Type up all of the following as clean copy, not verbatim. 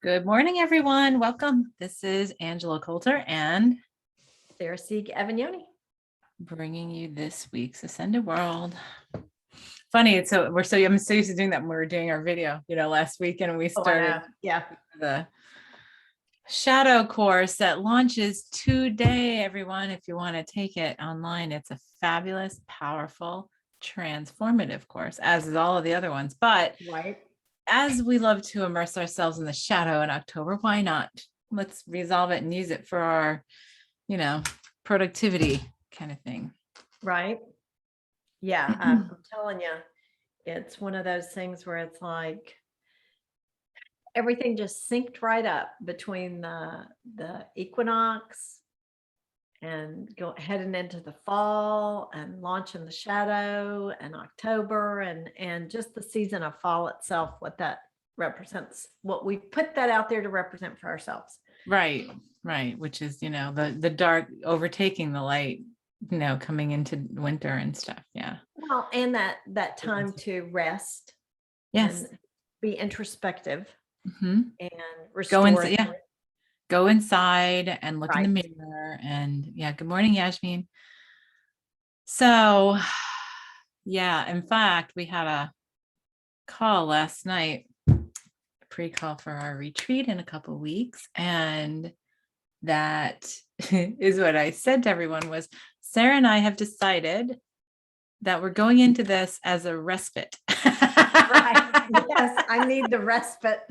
Good morning, everyone. Welcome. This is Angela Coulter and Sarah Sieg Avagnoni. bringing you this week's Ascended World. Funny, I'm so used to doing that when we were doing our video, last week, and we started the shadow course that launches today, everyone. If you want to take it online, it's a fabulous, powerful, transformative course, as is all of the other ones. But as we love to immerse ourselves in the shadow in October, why not? Let's resolve it and use it for our, productivity kind of thing. Right. Yeah. I'm telling you, it's one of those things where it's like everything just synced right up between the equinox and heading into the fall and launching the shadow and October and just the season of fall itself, what that represents, what we put that out there to represent for ourselves. Right. Which is, the dark overtaking the light, coming into winter and stuff. Yeah. Well, and that time to rest. Yes. And be introspective and Go restore. Go inside and look in the mirror. And good morning, Yasmin. So, in fact, we had a call last night, a pre-call for our retreat in a couple of weeks. And that is what I said to everyone was, Sarah and I have decided that we're going into this as a respite. Right. Yes, I need the respite.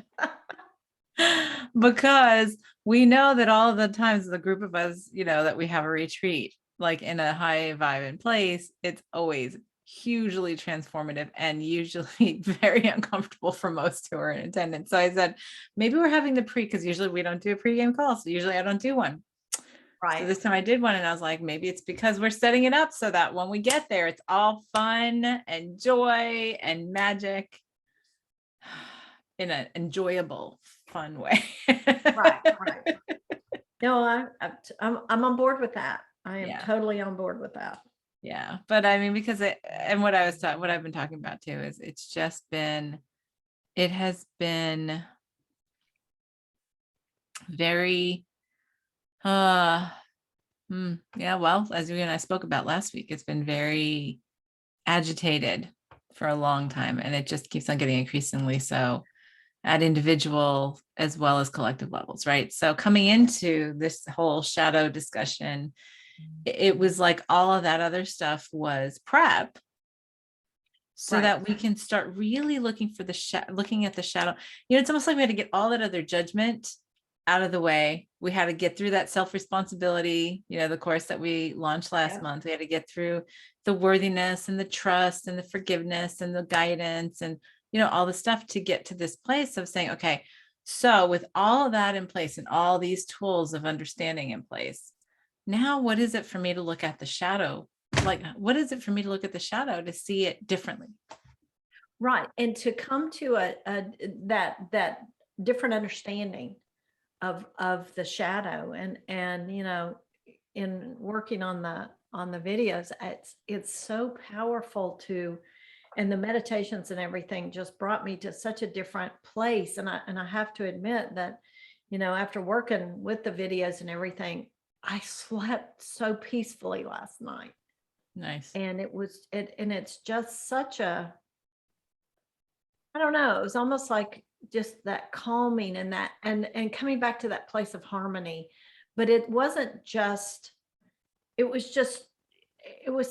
Because we know that all of the times the group of us, that we have a retreat, like in a high vibe in place, it's always hugely transformative and usually very uncomfortable for most who are in attendance. So I said, maybe we're having the because usually we don't do a pregame call. So usually I don't do one. Right. So this time I did one and I was like, maybe it's because we're setting it up so that when we get there, it's all fun and joy and magic in an enjoyable, fun way. Right. No, I'm on board with that. I am totally on board with that. Yeah. But I mean, because what I've been talking about too is it has been very, well, as we and I spoke about last week, it's been very agitated for a long time, and it just keeps on getting increasingly so at individual as well as collective levels, right? So coming into this whole shadow discussion, it was like all of that other stuff was prep so that we can start really looking for looking at the shadow. It's almost like we had to get all that other judgment out of the way. We had to get through that self-responsibility, the course that we launched last month. We had to get through the worthiness and the trust and the forgiveness and the guidance and, all the stuff to get to this place of saying, okay, so with all of that in place and all these tools of understanding in place, now what is it for me to look at the shadow? Like, what is it for me to look at the shadow to see it differently? Right. And to come to that different understanding of the shadow and in working on the videos, it's so powerful and the meditations and everything just brought me to such a different place. And I have to admit that, after working with the videos and everything, I slept so peacefully last night. Nice. And it's just such a, I don't know, it was almost like just that calming and that, and coming back to that place of harmony. But it wasn't just, it was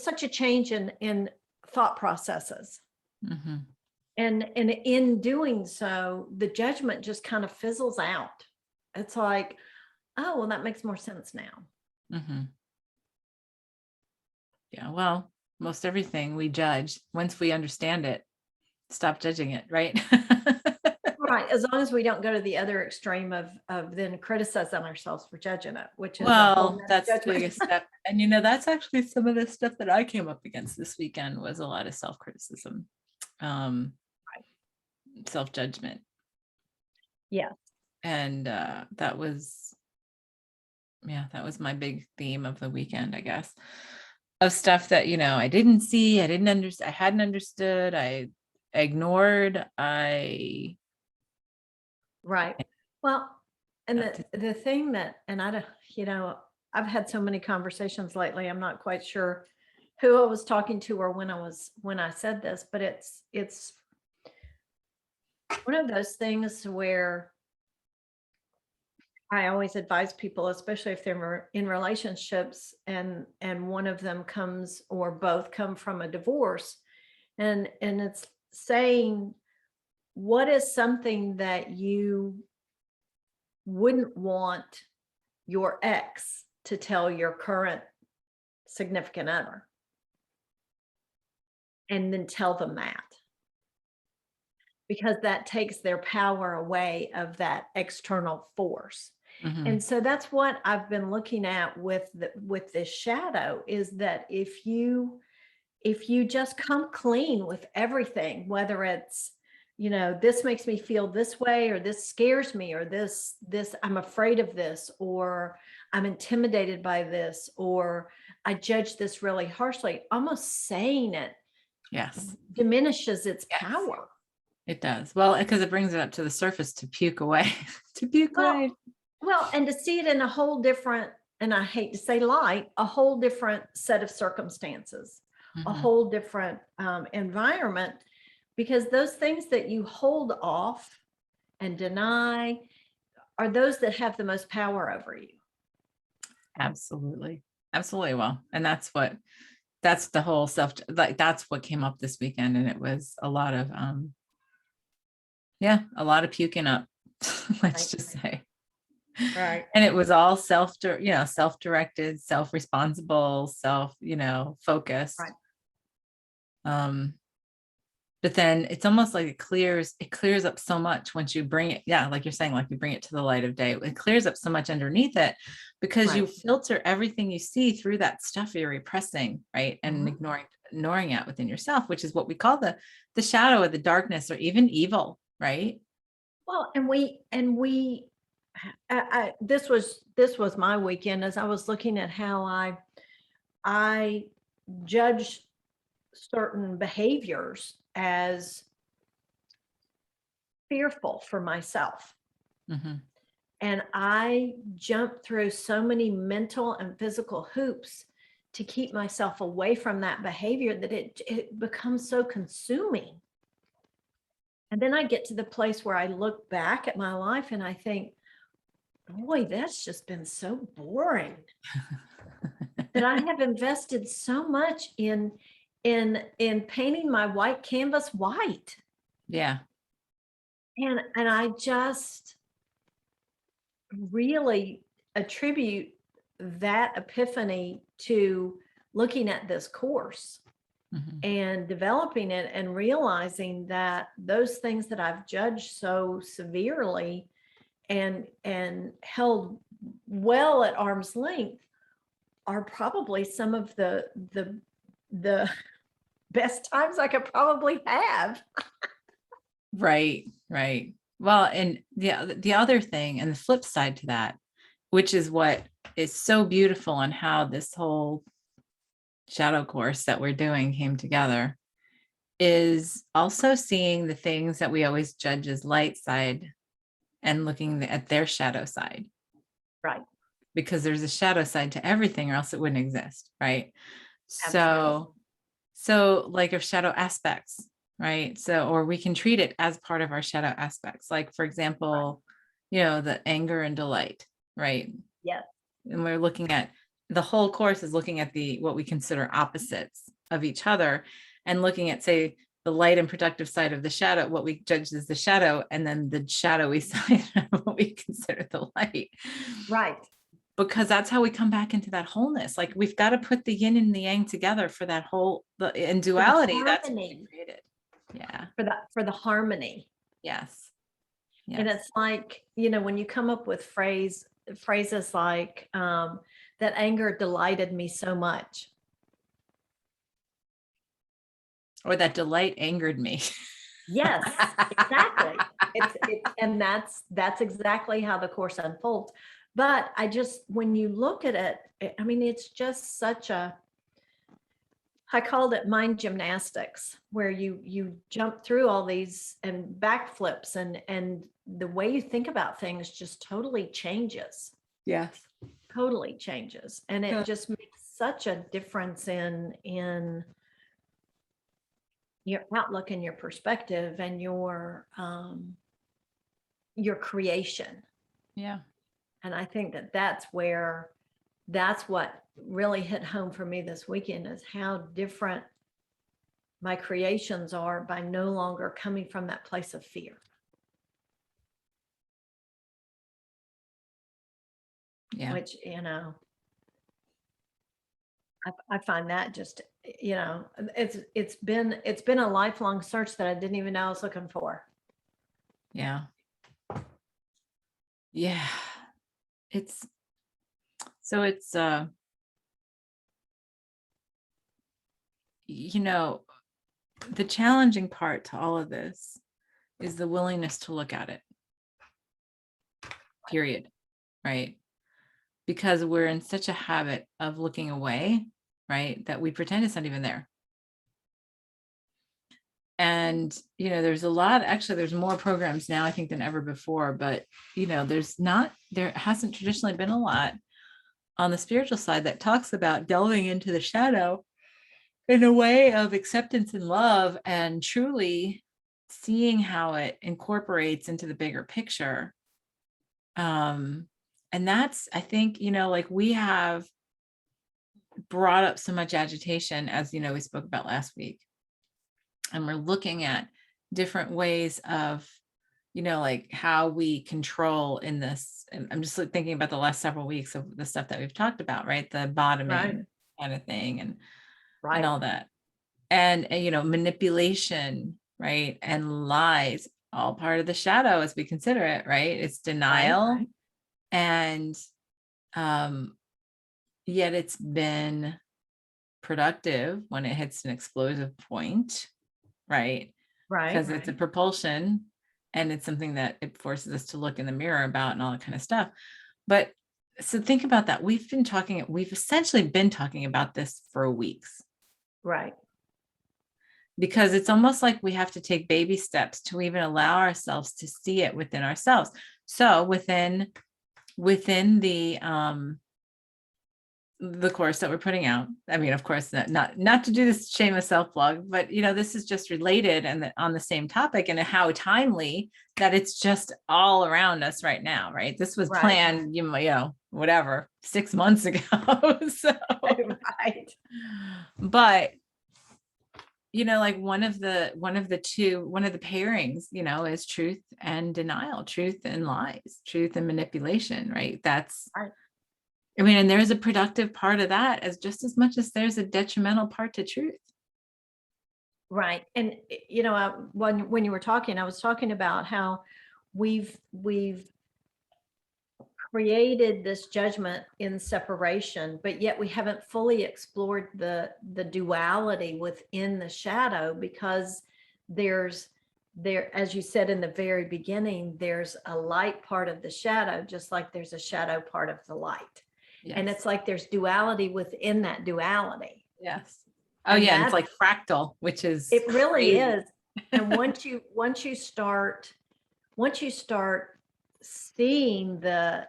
such a change in thought processes. Mm-hmm. And in doing so, the judgment just kind of fizzles out. It's like, oh, well, that makes more sense now. Mm-hmm. Yeah, well, most everything we judge, once we understand it, stop judging it, right? Right, as long as we don't go to the other extreme of then criticizing ourselves for judging it, which is that's the biggest step. And that's actually some of the stuff that I came up against this weekend was a lot of self-criticism, self-judgment. Yeah. And that was my big theme of the weekend, I guess, of stuff that, I didn't see, I didn't understand, I hadn't understood, I ignored, Right. Well, and That the thing that, and I don't, you know, I've had so many conversations lately. I'm not quite sure who I was talking to or when I said this, but it's one of those things where I always advise people, especially if they're in relationships and one of them comes or both come from a divorce, and it's saying, what is something that you wouldn't want your ex to tell your current significant other? And then tell them that, because that takes their power away of that external force. Mhm. And so that's what I've been looking at with this shadow, is that if you just come clean with everything, whether it's, you know, this makes me feel this way, or this scares me, or this I'm afraid of this, or I'm intimidated by this, or I judge this really harshly, almost saying it Yes. diminishes its Yes. power. It does. Well, because it brings it up to the surface to puke away, to puke Well, away. and to see it in a whole different, and I hate to say light, a whole different set of circumstances, a Mhm. whole different environment, because those things that you hold off and deny are those that have the most power over you. Absolutely. Absolutely. Well, and that's the whole self, like that's what came up this weekend. And it was a lot of yeah, a lot of puking up, Right. let's just say. Right. And it was all self-directed, self-responsible, focused. Right. Um, but then it's almost like it clears up so much once you bring it, yeah, like you're saying, like you bring it to the light of day. It clears up so much underneath it because you Right. filter everything you see through that stuff you're repressing, right? And Mhm. ignoring it within yourself, which is what we call the shadow of the darkness or even evil, right? Well, this was my weekend, as I was looking at how I judge certain behaviors as fearful for myself. Mhm. And I jumped through so many mental and physical hoops to keep myself away from that behavior that it becomes so consuming. And then I get to the place where I look back at my life and I think, boy, that's just been so boring, that I have invested so much in painting my white canvas white. Yeah. And I just really attribute that epiphany to looking at this course Mhm. and developing it and realizing that those things that I've judged so severely and held well at arm's length are probably some of the best times I could probably have. Right, right. Well, and the other thing and the flip side to that, which is what is so beautiful on how this whole shadow course that we're doing came together, is also seeing the things that we always judge as light side and looking at their shadow side, Right. because there's a shadow side to everything or else it wouldn't exist, right? Absolutely. So like of shadow aspects, right? So, or we can treat it as part of our shadow aspects. Like, for Right. example, the anger and delight, right? Yes. And we're looking at the whole course is looking at what we consider opposites of each other and looking at, say, the light and productive side of the shadow, what we judge as the shadow, and then the shadowy side of what we consider the light, Right. because that's how we come back into that wholeness. Like we've got to put the yin and the yang together for that whole in For the duality. That's what we harmony, created. Yeah. for the harmony. Yes. And Yes. it's like, when you come up with phrases like, that anger delighted me so much. Or that delight angered me. Yes, exactly. And that's exactly how the course unfolds. But I just, when you look at it, I mean, it's just such a I called it mind gymnastics, where you jump through all these and backflips, and the way you think about things just totally changes. Yes. Totally changes. And Yeah. it just makes such a difference in your outlook and your perspective and your creation. Yeah. And I think that that's what really hit home for me this weekend, is how different my creations are by no longer coming from that place of fear. Yeah. Which, I find that just, it's been a lifelong search that I didn't even know I was looking for. Yeah. Yeah. It's the challenging part to all of this is the willingness to look at it, period. Right? Because we're in such a habit of looking away, right, that we pretend it's not even there. And there's more programs now, I think, than ever before, but there hasn't traditionally been a lot on the spiritual side that talks about delving into the shadow in a way of acceptance and love, and truly seeing how it incorporates into the bigger picture. And that's, I think, like, we have brought up so much agitation, as we spoke about last week, and we're looking at different ways of like how we control in this. And I'm just thinking about the last several weeks of the stuff that we've talked about, right? The bottoming kind of thing, and all that, and manipulation, right? And lies, all part of the shadow as we consider it, right? It's denial. And yet it's been productive when it hits an explosive point, right? Because it's a propulsion, and it's something that it forces us to look in the mirror about and all that kind of stuff. But so think about that. We've essentially been talking about this for weeks. Right. Because it's almost like we have to take baby steps to even allow ourselves to see it within ourselves. So within the course that we're putting out, I mean, of course, not to do this shameless self-plug, but this is just related and on the same topic, and how timely that it's just all around us right now, right? This was planned, whatever, 6 months ago. So Right. But like one of the pairings, is truth and denial, truth and lies, truth and manipulation, right? That's right. I mean, and there's a productive part of that as just as much as there's a detrimental part to truth. Right. And when you were talking, I was talking about how we've created this judgment in separation, but yet we haven't fully explored the duality within the shadow, because as you said in the very beginning, there's a light part of the shadow, just like there's a shadow part of the light. Yes. And it's like there's duality within that duality. Yes. Oh, and yeah, it's like fractal, which is it really crazy. is. And once you start seeing the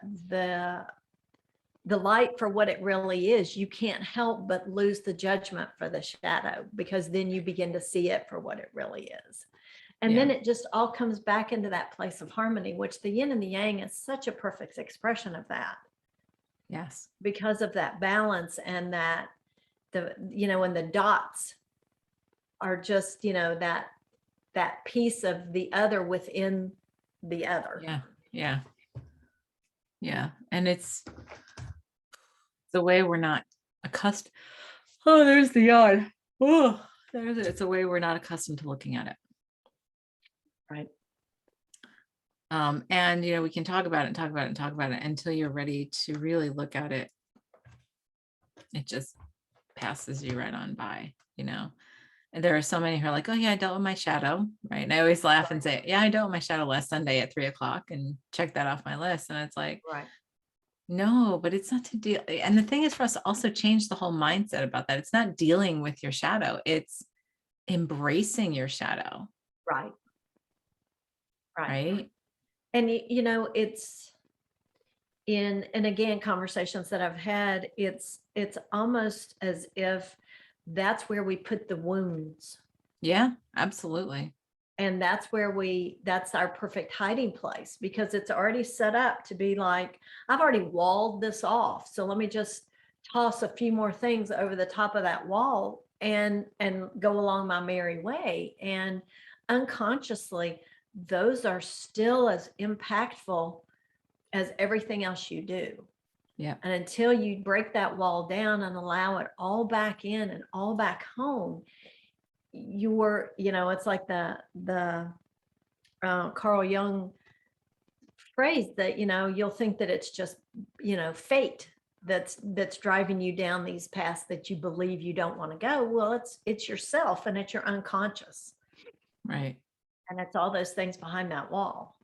light for what it really is, you can't help but lose the judgment for the shadow, because then you begin to see it for what it really is. And then it just all comes back into that place of harmony, which the yin and the yang is such a perfect expression of that. Yes. Because of that balance, and that and the dots are just, that piece of the other within the other. Yeah. Yeah. Yeah. And it's the way we're not accustomed. Oh, there's the yard. Oh, there's it. It's a way we're not accustomed to looking at it. Right. And we can talk about it until you're ready to really look at it. It just passes you right on by, And there are so many who are like, oh yeah, I dealt with my shadow, right? And I always laugh and say, yeah, I dealt with my shadow last Sunday at 3:00 and check that off my list. And it's like, right. No, but it's not to deal. And the thing is for us to also change the whole mindset about that. It's not dealing with your shadow. It's embracing your shadow, Right. Right. right? And it's and again, conversations that I've had, it's almost as if that's where we put the wounds. Yeah, absolutely. And that's our perfect hiding place, because it's already set up to be like, I've already walled this off. So let me just toss a few more things over the top of that wall and go along my merry way. And unconsciously, those are still as impactful as everything else you do. Yeah. And until you break that wall down and allow it all back in and all back home, it's like the Carl Jung phrase that, you'll think that it's just, fate that's driving you down these paths that you believe you don't want to go. Well, it's yourself, and it's your unconscious, Right. and it's all those things behind that wall.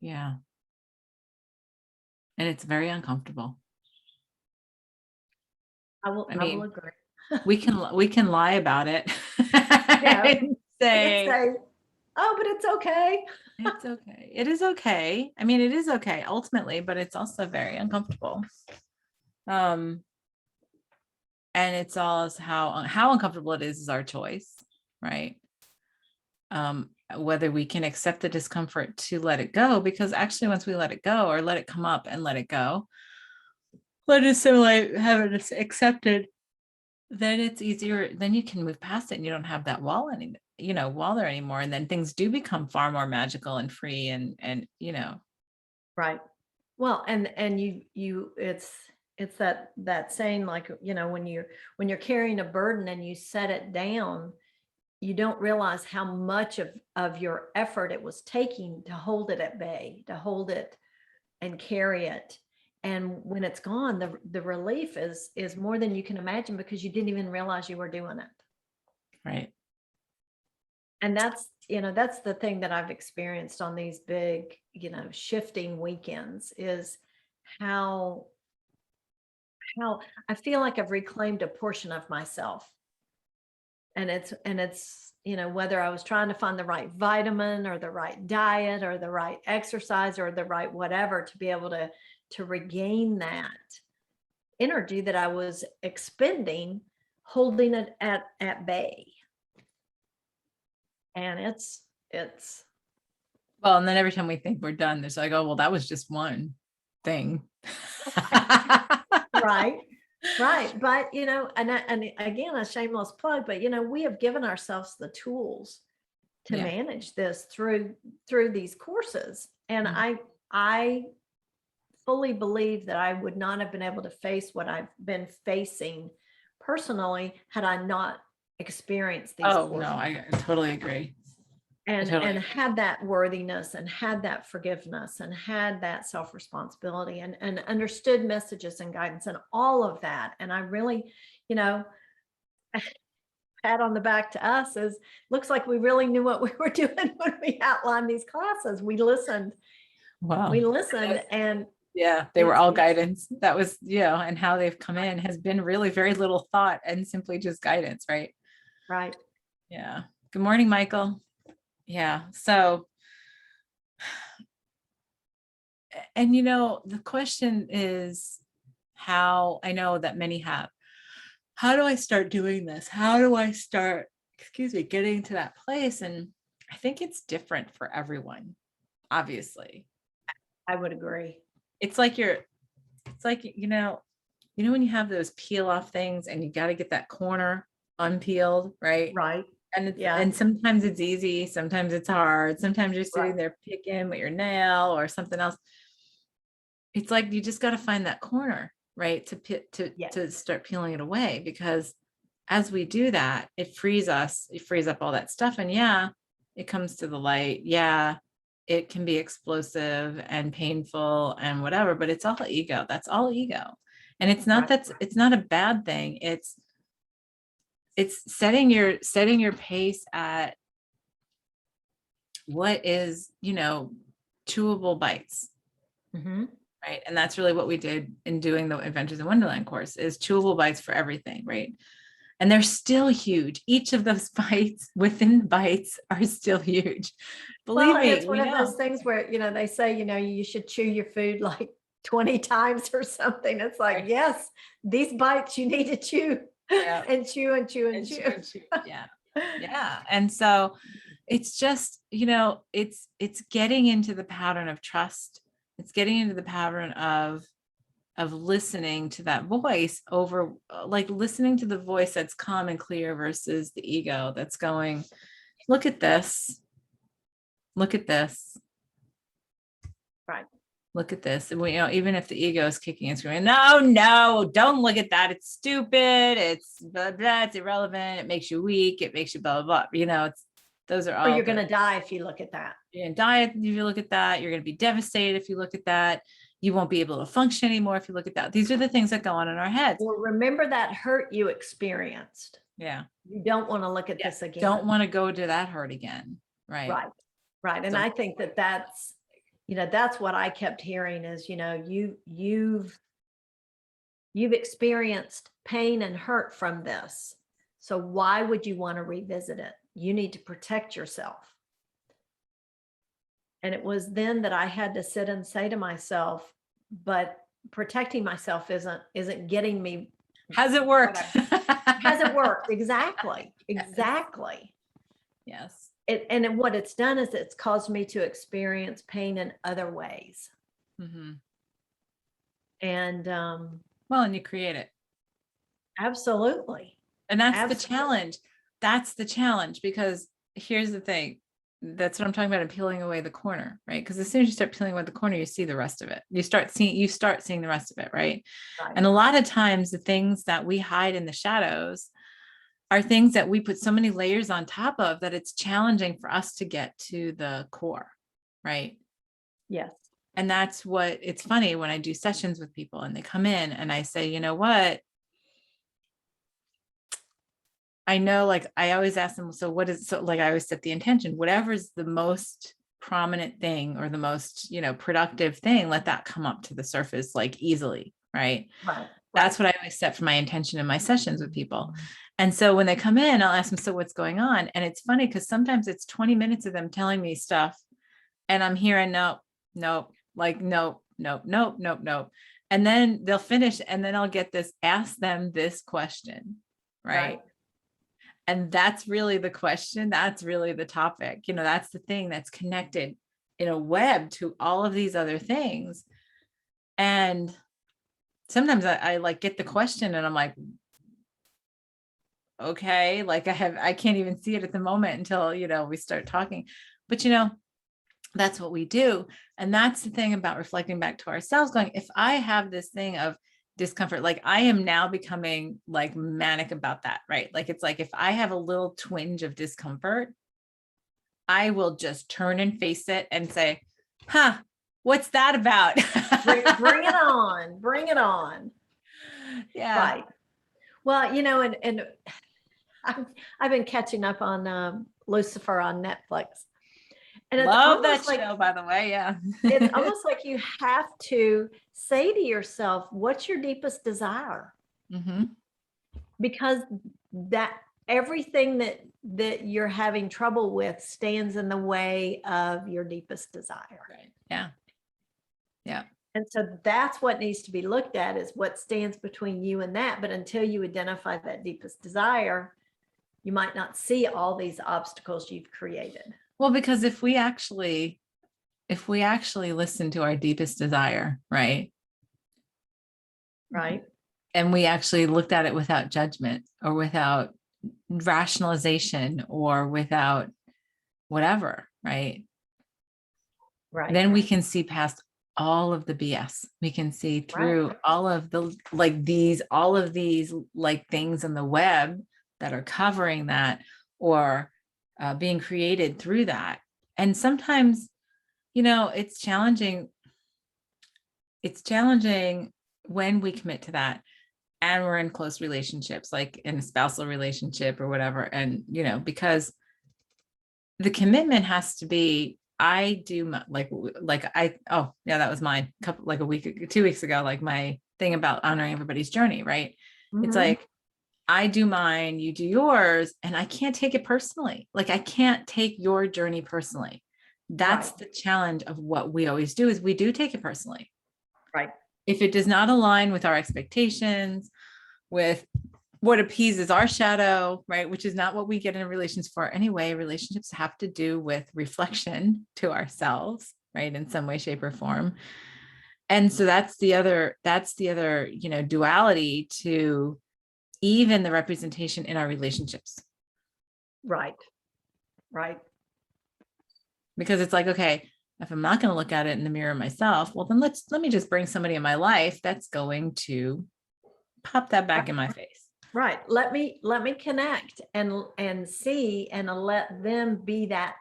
Yeah. And it's very uncomfortable. I will agree. we can lie about it. Yeah. And say, oh, but it's okay. it's okay. It is okay. I mean, it is okay ultimately, but it's also very uncomfortable. And it's all how uncomfortable it is our choice, right? Whether we can accept the discomfort to let it go, because actually once we let it go, or let it come up and let it go, let it assimilate, have it accepted, then it's easier. Then you can move past it and you don't have that wall wall there anymore. And then things do become far more magical and free and Right. Well, and it's that saying, like, when you're carrying a burden and you set it down, you don't realize how much of your effort it was taking to hold it at bay, to hold it and carry it. And when it's gone, the relief is more than you can imagine, because you didn't even realize you were doing it. right. And that's the thing that I've experienced on these big, shifting weekends, is how I feel like I've reclaimed a portion of myself. And it's whether I was trying to find the right vitamin or the right diet or the right exercise or the right whatever to be able to regain that energy that I was expending, holding it at bay. And it's Well, and then every time we think we're done, there's like, oh, well, that was just one thing. right. Right. But, and again, a shameless plug, but, we have given ourselves the tools to Yeah. manage this through these courses. And Mhm. I fully believe that I would not have been able to face what I've been facing personally had I not experienced these Oh, courses. no, I totally agree. And Totally. had that worthiness and had that forgiveness and had that self-responsibility and understood messages and guidance and all of that. And I really, pat on the back to us, as looks like we really knew what we were doing when we outlined these classes. We listened Wow. and Yeah, they were all guidance. That was, and how they've come in has been really very little thought and simply just guidance, right? right. Yeah. Good morning, Michael. Yeah. So, and the question is, how I know that many have, how do I start doing this? How do I start, getting to that place? And I think it's different for everyone, obviously. I would agree. It's like when you have those peel off things and you got to get that corner unpeeled, right? Right. And sometimes it's easy, sometimes it's hard, sometimes you're sitting Right. there picking with your nail or something else. It's like you just got to find that corner, right? To start peeling it away, because as we do that, it frees up all that stuff. And yeah, it comes to the light. Yeah, it can be explosive and painful and whatever, but it's all ego. That's all ego. And it's not it's not a bad thing. It's setting your pace at what is, chewable bites, Mhm. right? And that's really what we did in doing the Adventures in Wonderland course, is chewable bites for everything, right? And they're still huge. Each of those bites within the bites are still huge. Believe Well, and me, it's one we of know. those things where, they say, you should chew your food like 20 times or something. It's like, Right. yes, these bites you need to chew Yeah. and chew and chew and And chew. chew. Yeah. Yeah. And so it's just, it's getting into the pattern of trust. It's getting into the pattern of listening to that voice over, like listening to the voice that's calm and clear versus the ego that's going, look at this, look at this, Right. look at this. And we, even if the ego is kicking and screaming, no, no, don't look at that. It's stupid. It's blah, blah, it's irrelevant. It makes you weak. It makes you blah, blah, blah. Those are Or all you're going to die if you look at that. you're going to die if you look at that. You're going to be devastated if you look at that. You won't be able to function anymore if you look at that. These are the things that go on in our heads. Well, remember that hurt you experienced. Yeah. You don't want to look at Yeah. this again. Don't want to go to that hurt again. Right. Right. Right. And Don't- I think that's that's what I kept hearing is, you've experienced pain and hurt from this. So why would you want to revisit it? You need to protect yourself. And it was then that I had to sit and say to myself, but protecting myself isn't getting me. Hasn't worked. Hasn't worked. Exactly. Exactly. Yes. And what it's done is it's caused me to experience pain in other ways. Mm-hmm. And Well, and you create it. absolutely. And that's Absolutely. the challenge. That's the challenge, because here's the thing. That's what I'm talking about in peeling away the corner, right? Because as soon as you start peeling away the corner, you see the rest of it. You start seeing the rest of it, right? Right. And a lot of times the things that we hide in the shadows are things that we put so many layers on top of that it's challenging for us to get to the core, right? Yes. And that's what, it's funny when I do sessions with people and they come in and I say, you know what? I know, like, I always ask them, so what is, so like, I always set the intention, whatever's the most prominent thing or the most, productive thing, let that come up to the surface, like easily. Right. Right. That's what I always set for my intention in my sessions with people. And so when they come in, I'll ask them, so what's going on? And it's funny because sometimes it's 20 minutes of them telling me stuff and I'm hearing, nope, nope, like, nope, nope, nope, nope, nope. And then they'll finish and then I'll get this, ask them this question. Right. And that's really the question. That's really the topic. That's the thing that's connected in a web to all of these other things. And sometimes I like get the question and I'm like, okay, like I can't even see it at the moment until, we start talking, but that's what we do. And that's the thing about reflecting back to ourselves, going, if I have this thing of discomfort, like I am now becoming like manic about that, right? Like, it's like, if I have a little twinge of discomfort, I will just turn and face it and say, huh, what's that about? Bring it on. Bring it on. Yeah. Right. Well, and I've been catching up on Lucifer on Netflix. And it's Love that almost like, show, by the way. Yeah. it's almost like you have to say to yourself, what's your deepest desire? Mm-hmm. Because that everything that you're having trouble with stands in the way of your deepest desire. Right. Yeah. Yeah. And so that's what needs to be looked at, is what stands between you and that. But until you identify that deepest desire, you might not see all these obstacles you've created. Well, because if we actually listen to our deepest desire, right? Right. And we actually looked at it without judgment or without rationalization or without whatever, right? Right. Then we can see past all of the BS. We can see through all of the, all of these like things in the web that are covering that or being created through that. And sometimes, it's challenging. It's challenging when we commit to that and we're in close relationships, like in a spousal relationship or whatever. And, because the commitment has to be, I do oh yeah, that was mine couple like a week, 2 weeks ago, like my thing about honoring everybody's journey, right? It's Mhm. like I do mine, you do yours, and I can't take it personally. Like I can't take your journey personally. That's Right, the challenge of what we always do is we do take it personally. right, If it does not align with our expectations, with what appeases our shadow, right? Which is not what we get in relations for anyway. Relationships have to do with reflection to ourselves, right? In some way, shape, or form. And so that's the other, duality to even the representation in our relationships. right, right. Because it's like, okay, if I'm not going to look at it in the mirror myself, well, then let me just bring somebody in my life that's going to pop that back in my face. Right. Let me connect and see and let them be that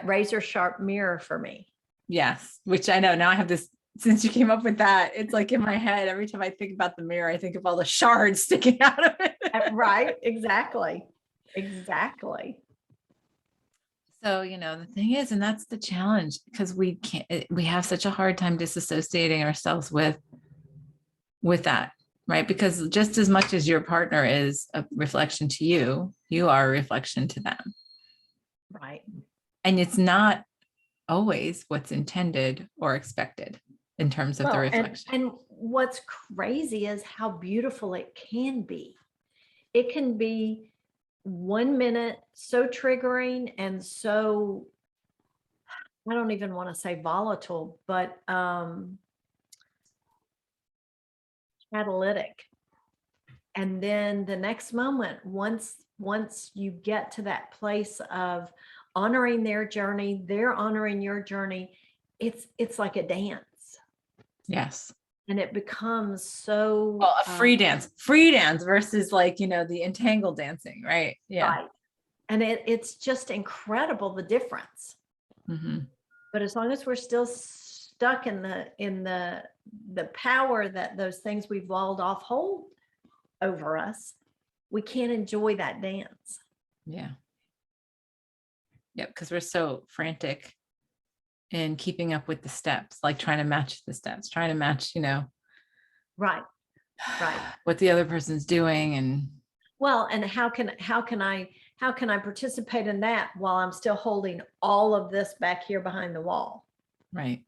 razor sharp mirror for me. Yes, which I know now I have this, since you came up with that, it's like in my head, every time I think about the mirror, I think of all the shards sticking out of it. Right. Exactly. Exactly. So, the thing is, and that's the challenge because we have such a hard time disassociating ourselves with that, right? Because just as much as your partner is a reflection to you, you are a reflection to them. Right. And it's not always what's intended or expected in terms of the Well, reflection. and what's crazy is how beautiful it can be. It can be 1 minute so triggering and so, I don't even want to say volatile, but catalytic. And then the next moment, once you get to that place of honoring their journey, they're honoring your journey, it's like a dance. Yes. And it becomes so Well, a free dance versus like, the entangled dancing, right? Yeah. right. And it's just incredible the difference. Mm-hmm. But as long as we're still stuck in the power that those things we've walled off hold over us, we can't enjoy that dance. Yeah. Yep. Because we're so frantic in keeping up with the steps, like trying to match the steps, trying to match, Right. Right. what the other person's doing. And Well, and how can I participate in that while I'm still holding all of this back here behind the wall? right.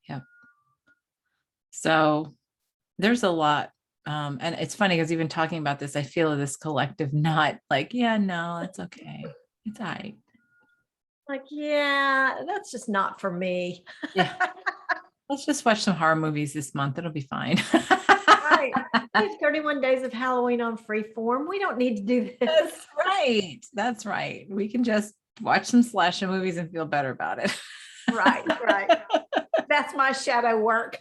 Yep. So there's a lot. And it's funny because even talking about this, I feel this collective not like, yeah, no, it's okay. It's all right. Like, yeah, that's just not for me. Yeah. Let's just watch some horror movies this month. It'll be fine. Right. We have 31 days of Halloween on Freeform. We don't need to do this. That's right. That's right. We can just watch some slasher movies and feel better about it. Right, right. That's my shadow work.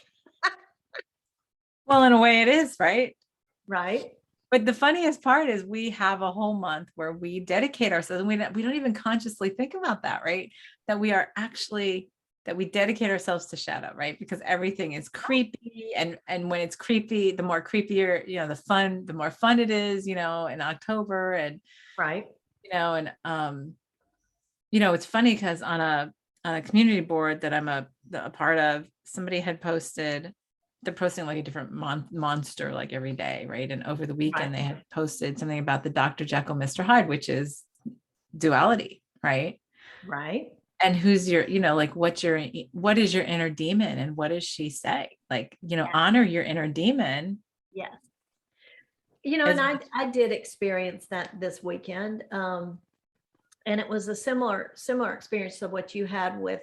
Well, in a way it is, right? Right. But the funniest part is we have a whole month where we dedicate ourselves, and we don't even consciously think about that, right? That we are actually that we dedicate ourselves to shadow, right? Because everything is creepy, and when it's creepy, the more creepier, the more fun it is, in October, and Right. it's funny because on a community board that I'm a part of, somebody had posted, they're posting like a different monster like every day, right? And over the Right. weekend they had posted something about the Dr. Jekyll, Mr. Hyde, which is duality, right? Right. And who's your, like what is your inner demon, and what does she say? Like, honor your inner demon. Yes. And As I did experience that this weekend. And it was a similar experience of what you had with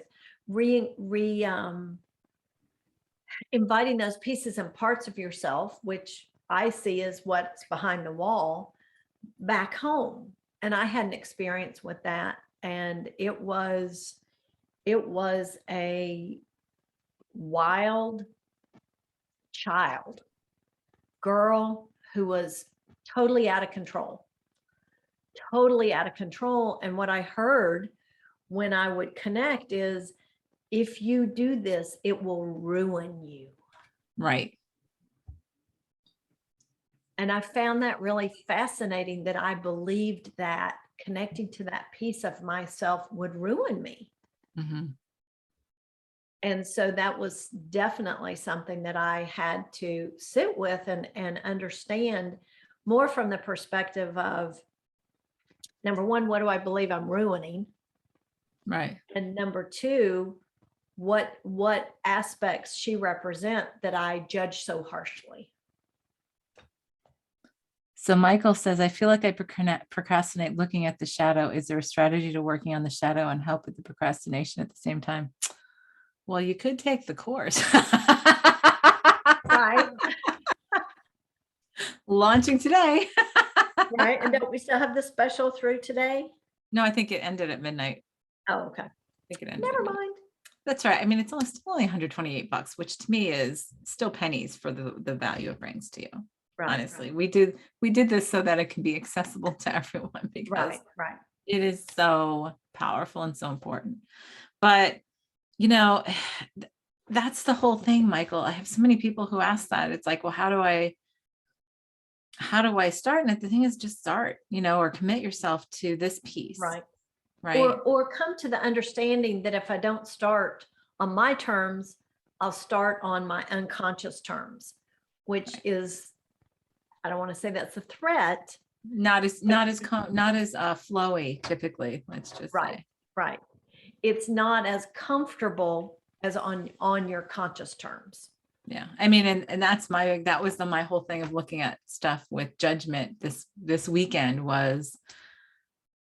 inviting those pieces and parts of yourself, which I see as what's behind the wall, back home. And I had an experience with that, and it was a wild child girl who was totally out of control, totally out of control. And what I heard when I would connect is, if you do this, it will ruin you. right. And I found that really fascinating, that I believed that connecting to that piece of myself would ruin me. Mhm. And so that was definitely something that I had to sit with and understand more from the perspective of, number one, what do I believe I'm ruining? Right. And number two, what aspects she represent that I judge so harshly. So Michael says, I feel like I procrastinate looking at the shadow. Is there a strategy to working on the shadow and help with the procrastination at the same time? Well, you could take the course. Right. Launching today. Right. And don't we still have the special through today? No, I think it ended at midnight. Oh, okay. I think it ended Never at midnight. mind. That's right. I mean, it's still only $128, which to me is still pennies for the value it brings to you. Right. Honestly, we did this so that it can be accessible to everyone because Right. Right. it is so powerful and so important. But you know, that's the whole thing, Michael. I have so many people who ask that. It's like, well, how do I start? And the thing is, just start, or commit yourself to this piece. Right. Right. Or come to the understanding that if I don't start on my terms, I'll start on my unconscious terms, which is, I don't want to say that's a threat. Not as flowy typically, let's just Right. say. Right. It's not as comfortable as on your conscious terms. Yeah. I mean, and that was my whole thing of looking at stuff with judgment this weekend was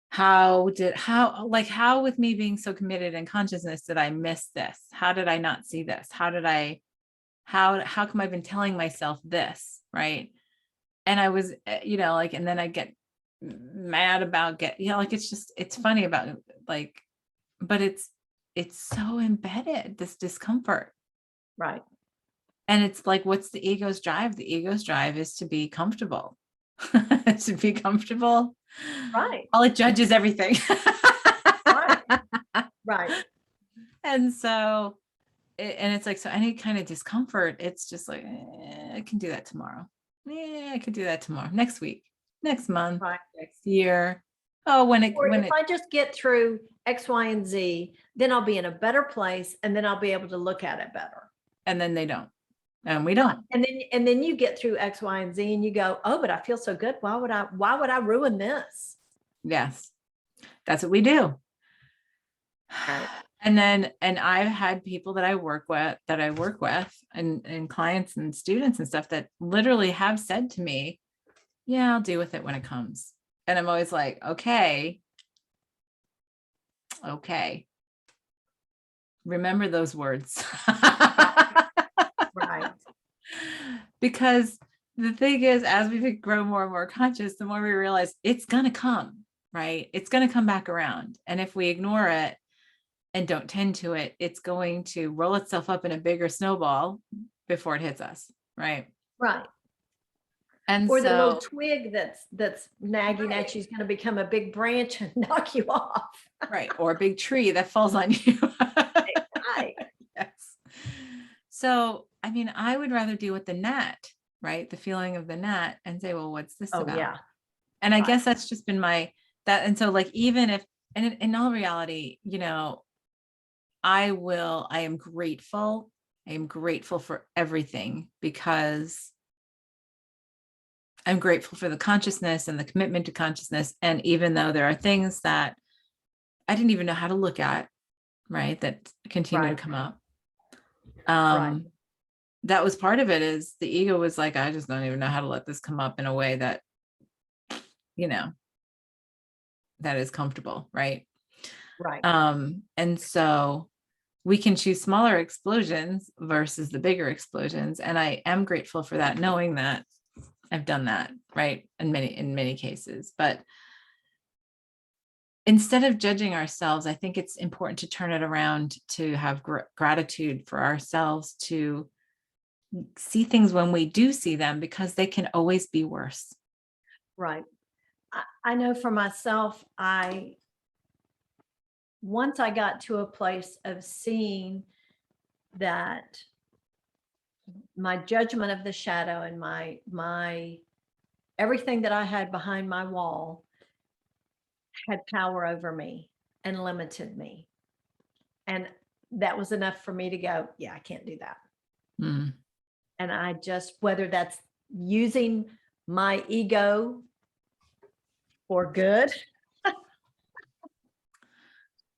how with me being so committed in consciousness, did I miss this? How did I not see this? How come I've been telling myself this? Right. And I was, and then I get mad about it's funny about but it's so embedded, this discomfort. Right. And it's like, what's the ego's drive? The ego's drive is to be comfortable. To be comfortable. Right. Well, it judges everything. Right. Right. And so, it's like, so any kind of discomfort, it's just like, I can do that tomorrow. Yeah, I could do that tomorrow, next week, next month, Right. next year. Oh, when I just get through X, Y, and Z, then I'll be in a better place and then I'll be able to look at it better. And then they don't. And we don't. And then you get through X, Y, and Z and you go, oh, but I feel so good. Why would I ruin this? Yes. That's what we do. Right. And I've had people that I work with and clients and students and stuff that literally have said to me, yeah, I'll deal with it when it comes. And I'm always like, okay. Remember those words. Right. Because the thing is, as we grow more and more conscious, the more we realize it's going to come, right? It's going to come back around. And if we ignore it and don't tend to it, it's going to roll itself up in a bigger snowball before it hits us, right? Right. And or so, the little twig that's nagging right. at you is going to become a big branch and knock you off. Right. Or a big tree that falls on you. Right. Yes. So, I mean, I would rather deal with the gnat, right? The feeling of the gnat and say, well, what's this Oh about? yeah. And I Right. guess that's just been and so like, even if, and in all reality, I am grateful. I am grateful for everything because I'm grateful for the consciousness and the commitment to consciousness. And even though there are things that I didn't even know how to look at, right, that continue to come up. Right. That was part of it, is the ego was like, I just don't even know how to let this come up in a way that, that is comfortable. Right. Right. And so we can choose smaller explosions versus the bigger explosions. And I am grateful for that, knowing that I've done that, right, in many cases. But instead of judging ourselves, I think it's important to turn it around, to have gratitude for ourselves, to see things when we do see them, because they can always be worse. Right. I know for myself, once I got to a place of seeing that my judgment of the shadow and my everything that I had behind my wall had power over me and limited me. And that was enough for me to go, yeah, I can't do that. Mm. And I just, whether that's using my ego for good,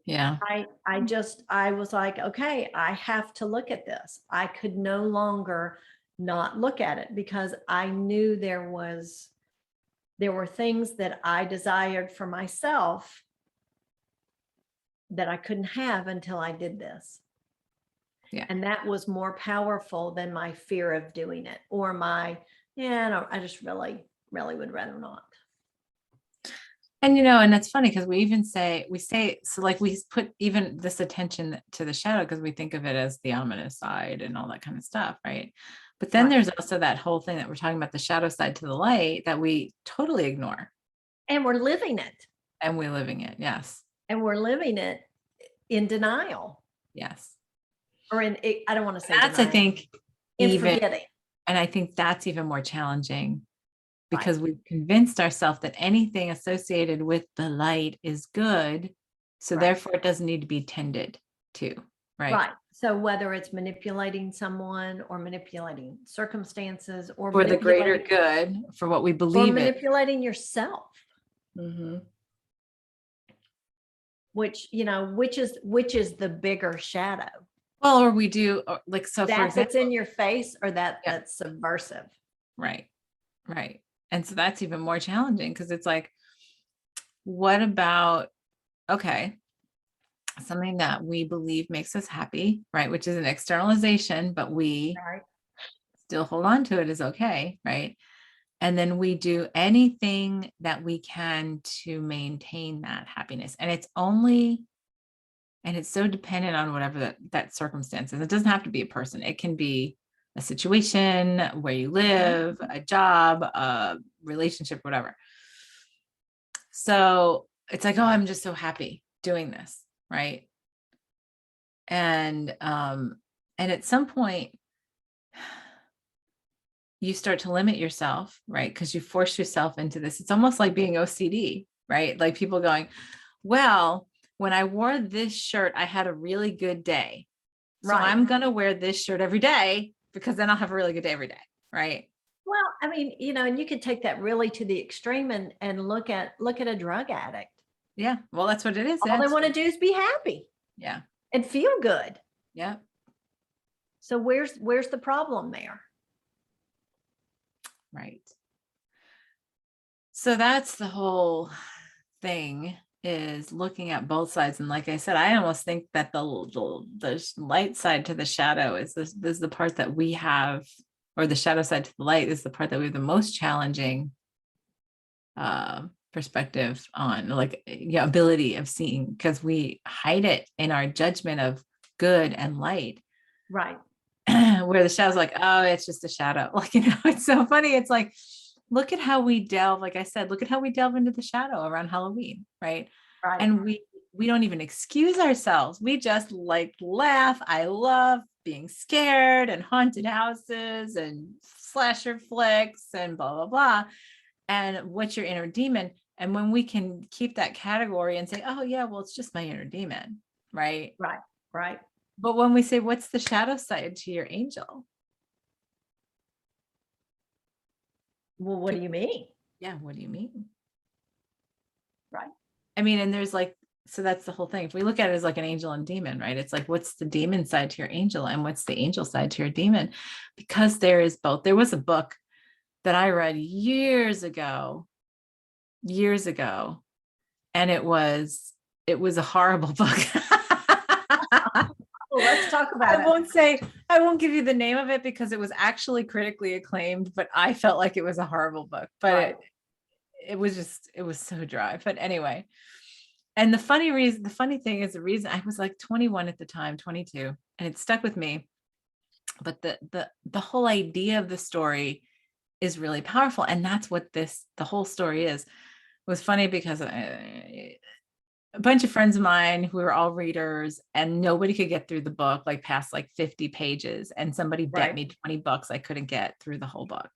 Yeah. I was like, okay, I have to look at this. I could no longer not look at it because I knew there were things that I desired for myself that I couldn't have until I did this. Yeah. And that was more powerful than my fear of doing it or my, yeah, no, I just really, really would rather not. And and it's funny because we say so, like we put even this attention to the shadow because we think of it as the ominous side and all that kind of stuff, right? But then Right. there's also that whole thing that we're talking about, the shadow side to the light, that we totally ignore. And we're living it. And we're living it. Yes. And we're living it in denial Yes. or I don't want to say That's, I denial, think, in even, forgetting. and I think that's even more challenging Right. because we've convinced ourselves that anything associated with the light is good. So Right. therefore it doesn't need to be tended to. Right. Right. So whether it's manipulating someone or manipulating circumstances or For the greater manipulating, good, for what we or believe in. manipulating yourself, Mm-hmm. which, which is the bigger shadow? Well, or we do, like, so for That that's example, in your face or yeah, that's subversive? right, right. And so that's even more challenging because it's like, what about, okay, something that we believe makes us happy, right? Which is an externalization, but we Right. still hold on to it as okay, right? And then we do anything that we can to maintain that happiness. And it's so dependent on whatever that circumstance is. It doesn't have to be a person. It can be a situation, where you live, a job, a relationship, whatever. So it's like, oh, I'm just so happy doing this, right? And at some point you start to limit yourself, right? Because you force yourself into this. It's almost like being OCD, right? Like people going, well, when I wore this shirt, I had a really good day. So Right. I'm going to wear this shirt every day because then I'll have a really good day every day. Right. Well, I mean, and you could take that really to the extreme and look at a drug addict. Yeah. Well, that's what it is. All they want to do is be happy. Yeah. And feel good. Yeah. So where's the problem there? Right. So that's the whole thing, is looking at both sides. And like I said, I almost think that the light side to the shadow is this the part that we have, or the shadow side to the light is the part that we have the most challenging perspective on, like, ability of seeing, because we hide it in our judgment of good and light. Right. Where the shadow's like, oh, it's just a shadow. Like, it's so funny. It's like, look at how we delve, like I said, look at how we delve into the shadow around Halloween, right? Right. And we don't even excuse ourselves. We just like laugh. I love being scared and haunted houses and slasher flicks and blah, blah, blah. And what's your inner demon? And when we can keep that category and say, oh yeah, well, it's just my inner demon, right? Right. Right. But when we say, what's the shadow side to your angel? Well, what do you mean? Yeah, what do you mean? Right. I mean, and there's like, so that's the whole thing. If we look at it as like an angel and demon, right? It's like, what's the demon side to your angel and what's the angel side to your demon? Because there is both. There was a book that I read years ago, and it was a horrible book. Well, let's talk about it. I won't give you the name of it because it was actually critically acclaimed, but I felt like it was a horrible book. But Right. it was so dry. But anyway, and the funny thing is, the reason I was like 21 at the time, 22, and it stuck with me. But the whole idea of the story is really powerful, and that's what the whole story is. It was funny because a bunch of friends of mine who were all readers, and nobody could get through the book, like past like 50 pages, and somebody bet Right. me $20 I couldn't get through the whole book.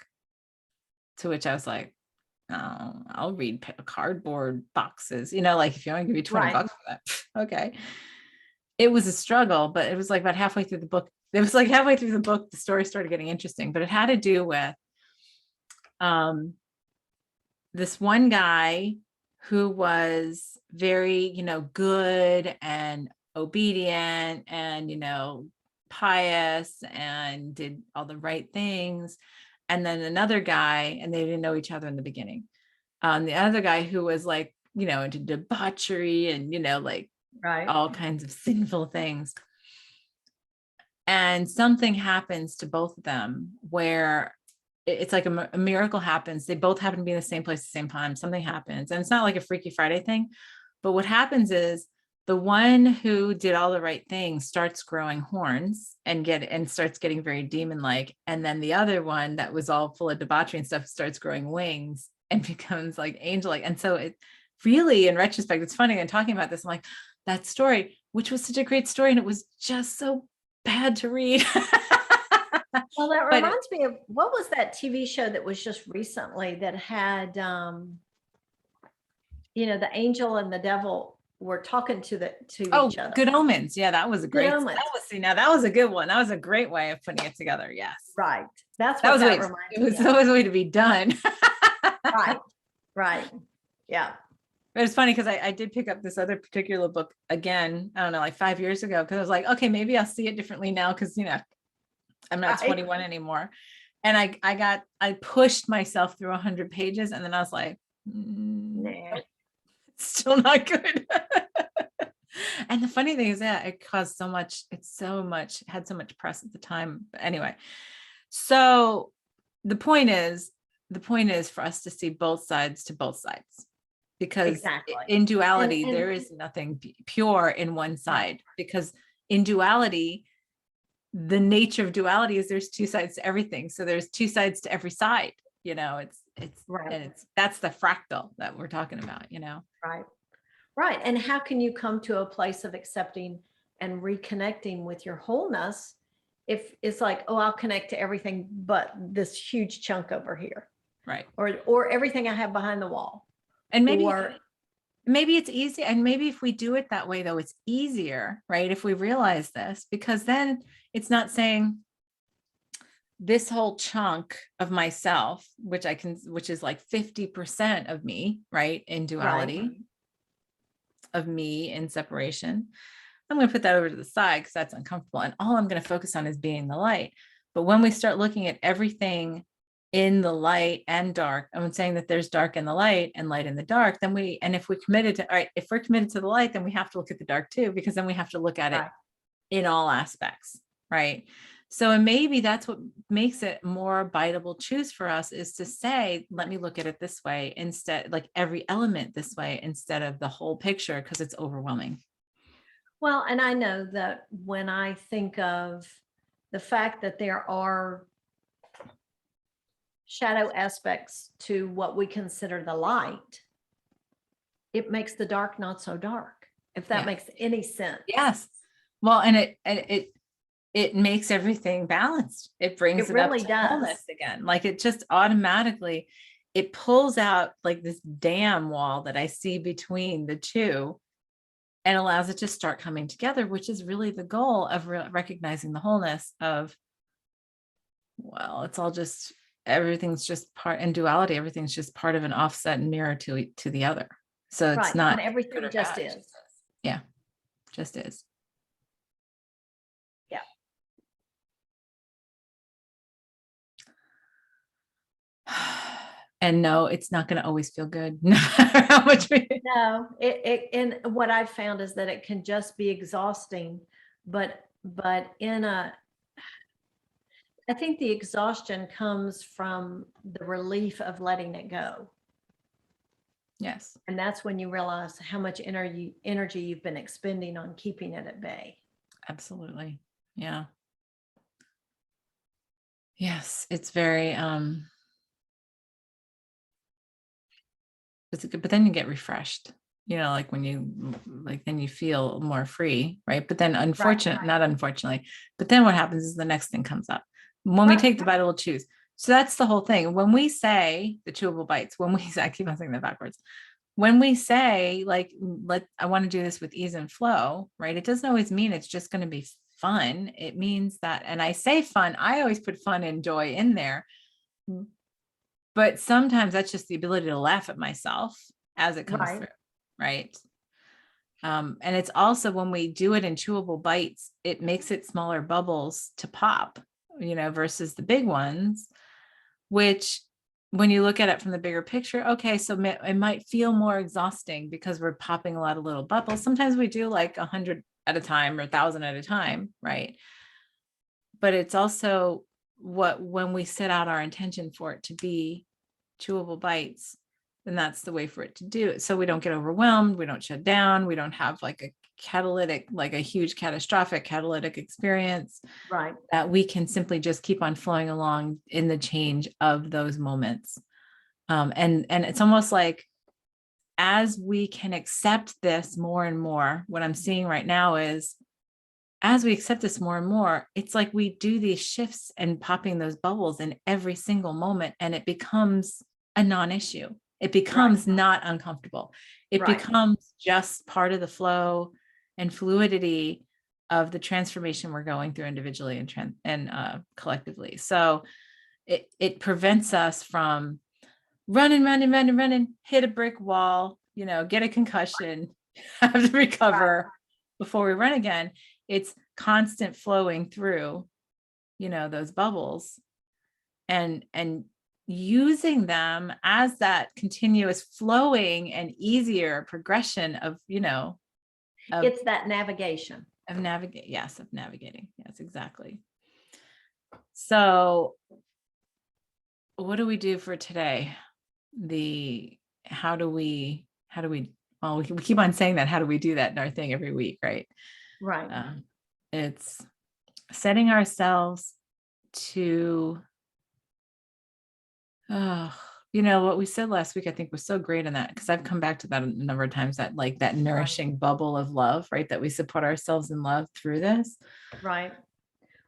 To which I was like, oh, I'll read cardboard boxes, you know, like if you want to give me 20 Right. bucks for that, okay. It was a struggle, but it was like about halfway through the book. It was like halfway through the book, the story started getting interesting, but it had to do with this one guy who was very, you know, good and obedient and, you know, pious and did all the right things. And then another guy, and they didn't know each other in the beginning. The other guy who was like, you know, into debauchery and, you know, like Right. all kinds of sinful things. And something happens to both of them where it's like a miracle happens. They both happen to be in the same place at the same time. Something happens. And it's not like a Freaky Friday thing. But what happens is the one who did all the right things starts growing horns and starts getting very demon-like. And then the other one that was all full of debauchery and stuff starts growing wings and becomes like angel-like. And so it really, in retrospect, it's funny. I'm talking about this. I'm like, that story, which was such a great story, and it was just so bad to read. Well, that But reminds me of, what was that TV show that was just recently that had, you know, the angel and the devil were talking to oh, each other. Good Omens. Yeah, that was a great. Omens. That was, see, now that was a good one. That was a great way of putting it together. Yes. Right. That's That what was a that way, reminds it me was of. always a way to be done. Right. Right. Yeah. But it's funny because I did pick up this other particular book again, I don't know, like 5 years ago, because I was like, okay, maybe I'll see it differently now because, you know, I'm not Right. 21 anymore. And I pushed myself through 100 pages and then I was like, Nah. it's still not good. And the funny thing is that it caused so much, had so much press at the time. But anyway, so the point is for us to see both sides to both sides. Because Exactly. in duality, And there is nothing pure in one no. side, because in duality, the nature of duality is there's two sides to everything. So there's two sides to every side, you know, it's, Right. and that's the fractal that we're talking about, you know? Right. Right. And how can you come to a place of accepting and reconnecting with your wholeness if it's like, oh, I'll connect to everything but this huge chunk over here, Right. or everything I have behind the wall. And maybe Or it's easy. And maybe if we do it that way, though, it's easier, right? If we realize this, because then it's not saying this whole chunk of myself, which is like 50% of me, right? In duality, right. of me in separation. I'm going to put that over to the side because that's uncomfortable. And all I'm going to focus on is being the light. But when we start looking at everything in the light and dark, I'm saying that there's dark in the light and light in the dark, then if we're committed to, all right, if we're committed to the light, then we have to look at the dark too, because then we have to look at it Right. in all aspects, right? So, and maybe that's what makes it more biteable choose for us, is to say, let me look at it this way instead, like every element this way instead of the whole picture, because it's overwhelming. Well, and I know that when I think of the fact that there are shadow aspects to what we consider the light, it makes the dark not so dark, if that Yeah. makes any sense. Yes. Well, and it makes everything balanced. It brings It it up really to does. wholeness again. Like it just automatically, it pulls out like this dam wall that I see between the two and allows it to start coming together, which is really the goal of recognizing the wholeness of, well, it's all just, everything's just part, in duality, everything's just part of an offset and mirror to the other. So it's Right. not And everything good or just bad, is. yeah, just is. Yeah. And no, it's not going to always feel good, no matter how much No, and what I've found is that it can just be exhausting, but I think the exhaustion comes from the relief of letting it go. Yes. And that's when you realize how much energy you've been expending on keeping it at bay. Absolutely. Yeah. Yes, it's very it's good, but then you get refreshed, you know, like when you like, then you feel more free, right? But then not unfortunately, but then what happens is the next thing comes up. When we take the vital choose, So that's the whole thing. When we say the chewable bites, when we say, I keep on saying that backwards. When we say like, I want to do this with ease and flow, right? It doesn't always mean it's just going to be fun. It means that, and I say fun, I always put fun and joy in there. But sometimes that's just the ability to laugh at myself as it comes Right. through, right? And it's also when we do it in chewable bites, it makes it smaller bubbles to pop, versus the big ones, which when you look at it from the bigger picture, okay, so it might feel more exhausting because we're popping a lot of little bubbles. Sometimes we do like 100 at a time or 1,000 at a time, right? But it's also when we set out our intention for it to be chewable bites, then that's the way for it to do it. So we don't get overwhelmed, we don't shut down, we don't have like a catalytic, like a huge catastrophic catalytic experience, Right. that we can simply just keep on flowing along in the change of those moments. And it's almost like as we can accept this more and more, what I'm seeing right now is as we accept this more and more, it's like we do these shifts and popping those bubbles in every single moment, and it becomes a non-issue. It becomes not uncomfortable. It Right. becomes just part of the flow and fluidity of the transformation we're going through individually and collectively. So it prevents us from running, hit a brick wall, get a concussion, have to recover before we run again. It's constant flowing through, those bubbles and using them as that continuous flowing and easier progression of, It's that navigation. of navigating. Yes, exactly. So what do we do for today? How do we, well, we keep on saying that, how do we do that in our thing every week, right? Right. It's setting ourselves to, what we said last week, I think was so great in that, because I've come back to that a number of times, that like that nourishing bubble of love, right? That we support ourselves in love through this. Right.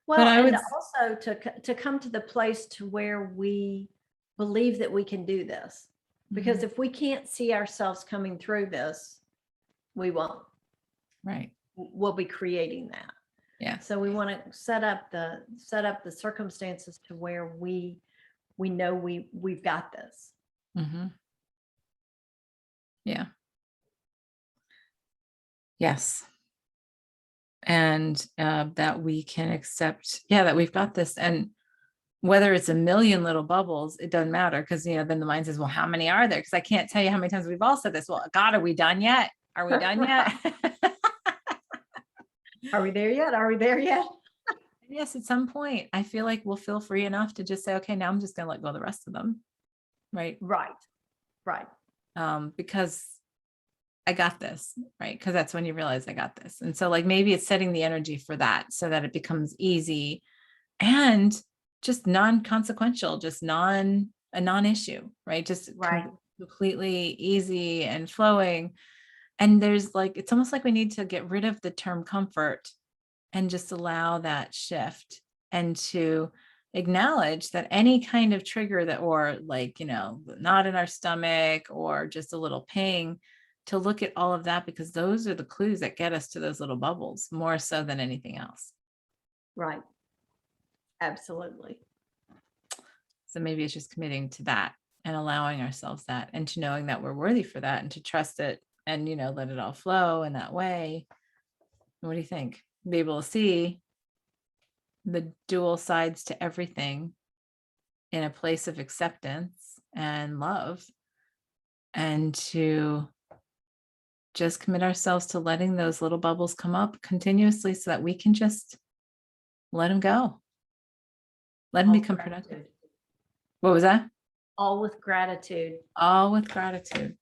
But Well, I and would, also to come to the place to where we believe that we can do this. Because if we can't see ourselves coming through this, we won't. right. We'll be creating that. Yeah. So we want to set up the circumstances to where we know we've got this. Mm-hmm. Yeah. Yes. And that we can accept, that we've got this. And whether it's a million little bubbles, it doesn't matter, because then the mind says, well, how many are there? Because I can't tell you how many times we've all said this. Well, God, are we done yet? Are we done yet? Are we there yet? Are we there yet? Yes, at some point, I feel like we'll feel free enough to just say, okay, now I'm just going to let go of the rest of them. Right. Right. Because I got this, right? Because that's when you realize I got this. And so like maybe it's setting the energy for that so that it becomes easy and just non-consequential, just a non-issue, right? Just completely easy and flowing. And there's like, it's almost like we need to get rid of the term comfort and just allow that shift, and to acknowledge that any kind of trigger that, or like, not in our stomach or just a little ping, to look at all of that, because those are the clues that get us to those little bubbles more so than anything else. Right. Absolutely. So maybe it's just committing to that and allowing ourselves that, and to knowing that we're worthy for that, and to trust it and, let it all flow in that way. What do you think? Be able to see the dual sides to everything in a place of acceptance and love, and to just commit ourselves to letting those little bubbles come up continuously so that we can just let them go. Let them become productive. What was that? All with gratitude. All with gratitude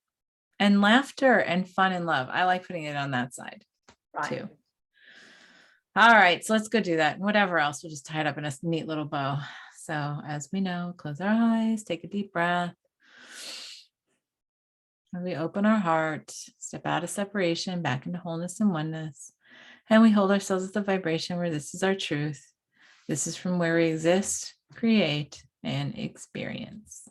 and laughter and fun and love. I like putting it on that side too. All right, so let's go do that. Whatever else, we'll just tie it up in a neat little bow. So as we know, close our eyes, take a deep breath. And we open our heart, step out of separation, back into wholeness and oneness. And we hold ourselves at the vibration where this is our truth. This is from where we exist, create, and experience.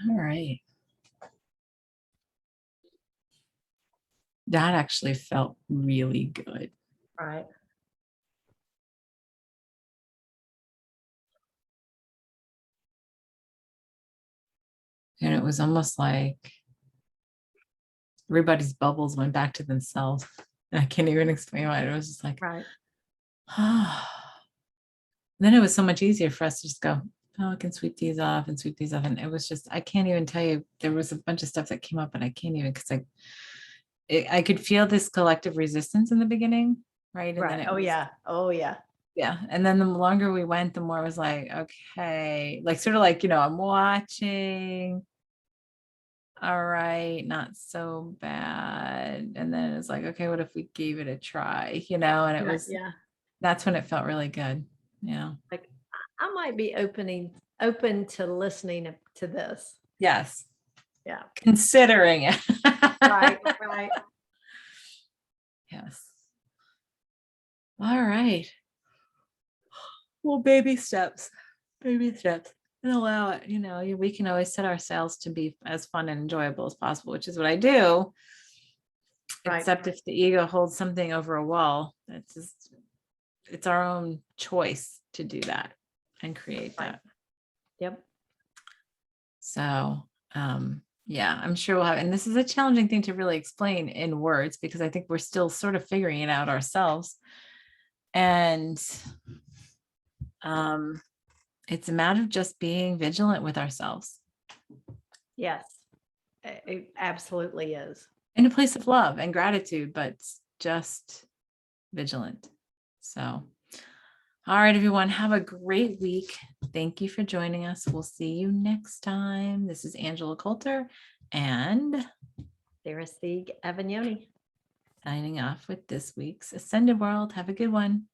All right. That actually felt really good. Right. And it was almost like everybody's bubbles went back to themselves. I can't even explain why. It was just like, Right. then it was so much easier for us to just go, oh, I can sweep these off and sweep these off. And it was just, I can't even tell you, there was a bunch of stuff that came up and I can't even, because I could feel this collective resistance in the beginning, right? And then Right. it Oh was, yeah. Oh yeah. yeah. And then the longer we went, the more I was like, okay, like sort of like, I'm watching. All right, not so bad. And then it's like, okay, what if we gave it a try? And it Yeah. was, Yeah. that's when it felt really good. Yeah. Like I might be open to listening to this. Yes. Yeah. Considering it. Right. Right. Yes. All right. Well, baby steps. Baby steps. And allow it, we can always set ourselves to be as fun and enjoyable as possible, which is what I do. Right. Except if the ego holds something over a wall, it's our own choice to do that and create Right. that. Yep. So, yeah, I'm sure we'll have, and this is a challenging thing to really explain in words because I think we're still sort of figuring it out ourselves. And it's a matter of just being vigilant with ourselves Yes. It absolutely is. in a place of love and gratitude, but just vigilant. So, all right, everyone, have a great week. Thank you for joining us. We'll see you next time. This is Angela Coulter and There's the Avignoni. signing off with this week's Ascended World. Have a good one.